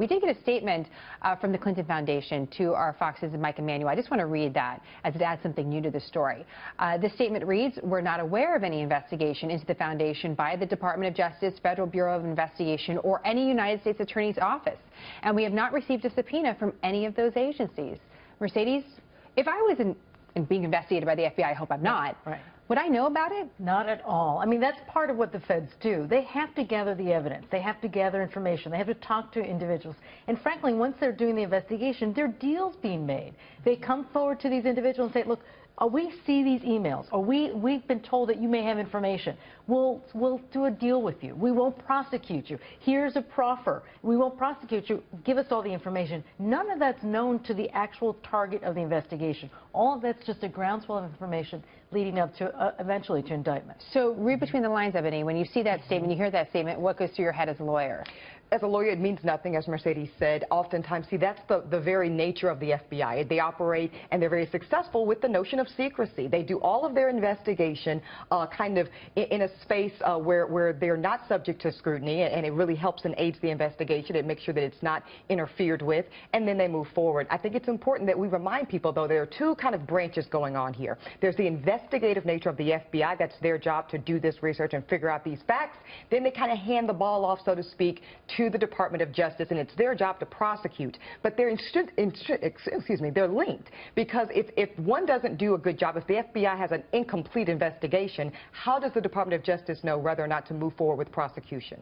We did get a statement from the Clinton Foundation to our Fox's Mike Emanuel. I just want to read that as it adds something new to the story. The statement reads, "We're not aware of any investigation into the foundation by the Department of Justice, Federal Bureau of Investigation, or any United States Attorney's Office. And we have not received a subpoena from any of those agencies." Mercedes, if I was being investigated by the FBI, I hope I'm not. Right. Would I know about it? Not at all. I mean, that's part of what the feds do. They have to gather the evidence. They have to gather information. They have to talk to individuals. And frankly, once they're doing the investigation, there are deals being made. They come forward to these individuals and say, look, we see these emails, or we've been told that you may have information. We'll do a deal with you. We won't prosecute you. Here's a proffer. We won't prosecute you. Give us all the information. None of that's known to the actual target of the investigation. All of that's just a groundswell of information leading up to eventually to indictment. So read between the lines, Eboni. When you see that statement, you hear that statement, what goes through your head as a lawyer? As a lawyer, it means nothing, as Mercedes said. Oftentimes, see, that's the very nature of the FBI. They operate, and they're very successful with the notion of secrecy. They do all of their investigation kind of in a space where they're not subject to scrutiny, and it really helps and aids the investigation. It makes sure that it's not interfered with, and then they move forward. I think it's important that we remind people, though, there are two kind of branches going on here. There's the investigative nature of the FBI. That's their job to do this research and figure out these facts. Then they kind of hand the ball off, so to speak, to the Department of Justice, and it's their job to prosecute. But they're they're linked, because if one doesn't do a good job, if the FBI has an incomplete investigation, how does the Department of Justice know whether or not to move forward with prosecutions?